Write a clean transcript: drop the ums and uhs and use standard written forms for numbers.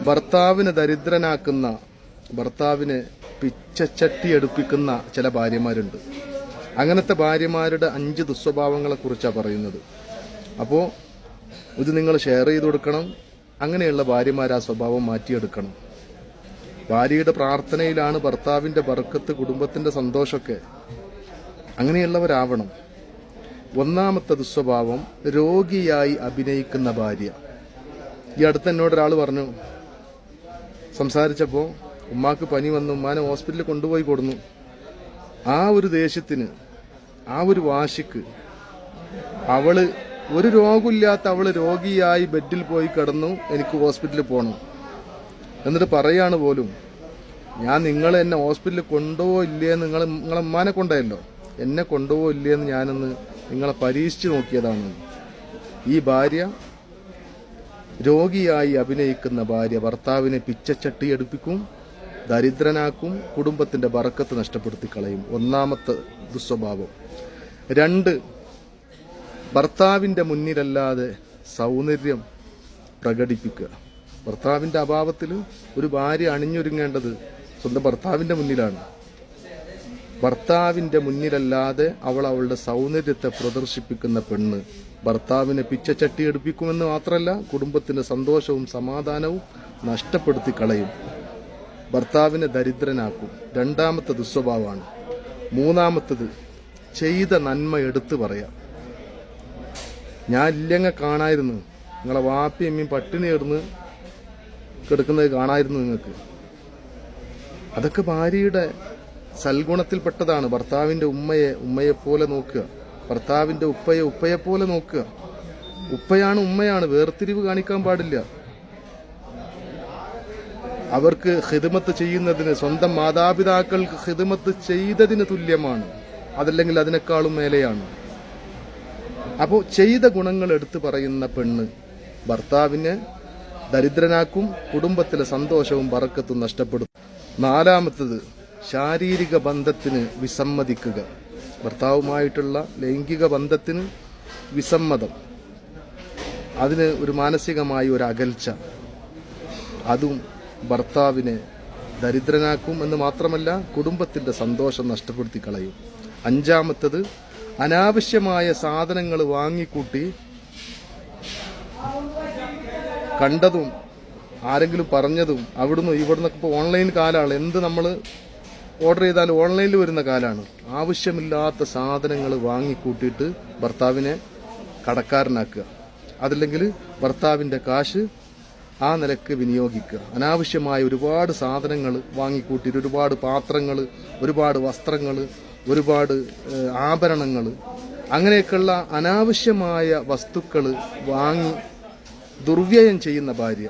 ഭർത്താവിനെ ദരിദ്രനാക്കുന്ന, ഭർത്താവിനെ പിച്ചച്ചട്ടി എടുപ്പിക്കുന്ന ചില ഭാര്യമാരുണ്ട്. അങ്ങനത്തെ ഭാര്യമാരുടെ 5 ദുസ്വഭാവങ്ങളെ കുറിച്ചാണ് പറയുന്നത്. അപ്പോൾ ഇത് നിങ്ങൾ ഷെയർ ചെയ്ത് കൊടുക്കണം. അങ്ങനെയുള്ള ഭാര്യമാർ ആ സ്വഭാവം മാറ്റിയെടുക്കണം. ഭാര്യയുടെ പ്രാർത്ഥനയിലാണ് ഭർത്താവിന്റെ ബർക്കത്ത്, കുടുംബത്തിന്റെ സന്തോഷമൊക്കെ. അങ്ങനെയുള്ളവരാവണം. 1ാമത്തെ ദുസ്വഭാവം, രോഗിയായി അഭിനയിക്കുന്ന ഭാര്യ. ഈ അടുത്ത് എന്നോട് ഒരാൾ പറഞ്ഞു, സംസാരിച്ചപ്പോൾ ഉമ്മാക്ക് പനി വന്നു, ഉമ്മാനെ ഹോസ്പിറ്റലിൽ കൊണ്ടുപോയി കൊടുന്നു. ആ ഒരു ദേഷ്യത്തിന്, ആ ഒരു വാശിക്ക് അവള് ഒരു രോഗമില്ലാത്ത അവള് രോഗിയായി ബെഡിൽ പോയി കിടന്നു, എനിക്ക് ഹോസ്പിറ്റലിൽ പോകണം. എന്നിട്ട് പറയാണ് പോലും, ഞാൻ നിങ്ങളെ എന്നെ ഹോസ്പിറ്റലിൽ കൊണ്ടുപോകോ ഇല്ലേന്ന് നിങ്ങളെ ഉമ്മാനെ കൊണ്ടായല്ലോ, എന്നെ കൊണ്ടുപോകോ ഇല്ലേന്ന് ഞാനൊന്ന് നിങ്ങളെ പരീക്ഷിച്ചു നോക്കിയതാണ്. ഈ ഭാര്യ, രോഗിയായി അഭിനയിക്കുന്ന ഭാര്യ, ഭർത്താവിനെ പിച്ചച്ചട്ടി എടുപ്പിക്കും, ദരിദ്രനാക്കും, കുടുംബത്തിന്റെ ബറക്കത്ത് നഷ്ടപ്പെടുത്തി കളയും. 1ാമത്തെ ദുസ്വഭാവം. 2, ഭർത്താവിന്റെ മുന്നിലല്ലാതെ സൗന്ദര്യം പ്രകടിപ്പിക്കുക. ഭർത്താവിന്റെ അഭാവത്തിൽ ഒരു ഭാര്യ അണിഞ്ഞൊരുങ്ങേണ്ടത് സ്വന്തം ഭർത്താവിന്റെ മുന്നിലാണ്. ഭർത്താവിന്റെ മുന്നിലല്ലാതെ അവൾ അവളുടെ സൗന്ദര്യത്തെ പ്രദർശിപ്പിക്കുന്ന പെണ്ണ് ഭർത്താവിനെ പിച്ചച്ചട്ടി എടുപ്പിക്കുമെന്ന് മാത്രമല്ല, കുടുംബത്തിന്റെ സന്തോഷവും സമാധാനവും നഷ്ടപ്പെടുത്തി കളയും. ഭർത്താവിനെ ദരിദ്രനാക്കും. 2ാമത്തെ ദുസ്വഭാവമാണ്. 3ാമത്തത്, ചെയ്ത നന്മ എടുത്തു പറയാം. ഞാൻ ഇല്ലങ്ങ കാണായിരുന്നു, നിങ്ങളെ വാപ്പയും അമ്മയും പട്ടിണി കിടന്ന് കിടക്കുന്നത് കാണായിരുന്നു നിങ്ങൾക്ക്. അതൊക്കെ ഭാര്യയുടെ സൽഗുണത്തിൽപ്പെട്ടതാണ്. ഭർത്താവിന്റെ ഉമ്മയെപ്പോലെ നോക്കുക, ഭർത്താവിന്റെ ഉപ്പയെപ്പോലെ നോക്കുക. ഉപ്പയാണ് ഉമ്മയാണ്, വേർതിരിവ് കാണിക്കാൻ പാടില്ല. അവർക്ക് ഖിദ്മത്ത് ചെയ്യുന്നതിന്, സ്വന്തം മാതാപിതാക്കൾക്ക് ഖിദ്മത്ത് ചെയ്തതിന് തുല്യമാണ്, അതല്ലെങ്കിൽ അതിനേക്കാളും മേലെയാണ്. അപ്പോൾ ചെയ്ത ഗുണങ്ങൾ എടുത്തു പറയുന്ന പെണ്ണ് ഭർത്താവിനെ ദരിദ്രനാക്കും, കുടുംബത്തിലെ സന്തോഷവും ബറക്കത്തും നഷ്ടപ്പെടും. 4ാമത്തത്, ശാരീരിക ബന്ധത്തിന് വിസമ്മതിക്കുക. ഭർത്താവുമായിട്ടുള്ള ലൈംഗിക ബന്ധത്തിന് വിസമ്മതം, അതിന് ഒരു മാനസികമായ ഒരു അകൽച്ച, അതും ഭർത്താവിനെ ദരിദ്രനാക്കും എന്ന് മാത്രമല്ല, കുടുംബത്തിന്റെ സന്തോഷം നഷ്ടപ്പെടുത്തി കളയും. 5ാമത്തത്, അനാവശ്യമായ സാധനങ്ങൾ വാങ്ങിക്കൂട്ടി കണ്ടതും ആരെങ്കിലും പറഞ്ഞതും അവിടുന്ന് ഇവിടുന്നൊക്കെ ഇപ്പോൾ ഓൺലൈൻ കാലമാണ്. എന്ത് നമ്മൾ ഓർഡർ ചെയ്താലും ഓൺലൈനിൽ വരുന്ന കാലമാണ്. ആവശ്യമില്ലാത്ത സാധനങ്ങൾ വാങ്ങിക്കൂട്ടിയിട്ട് ഭർത്താവിനെ കടക്കാരനാക്കുക, അതല്ലെങ്കിൽ ഭർത്താവിന്റെ കാശ് ആ നിലക്ക് വിനിയോഗിക്കുക. അനാവശ്യമായ ഒരുപാട് സാധനങ്ങൾ വാങ്ങിക്കൂട്ടിയിട്ട്, ഒരുപാട് പാത്രങ്ങൾ, ഒരുപാട് വസ്ത്രങ്ങൾ, ഒരുപാട് ആഭരണങ്ങൾ, അങ്ങനെയൊക്കെയുള്ള അനാവശ്യമായ വസ്തുക്കൾ വാങ്ങി ദുർവ്യയം ചെയ്യുന്ന ഭാര്യ.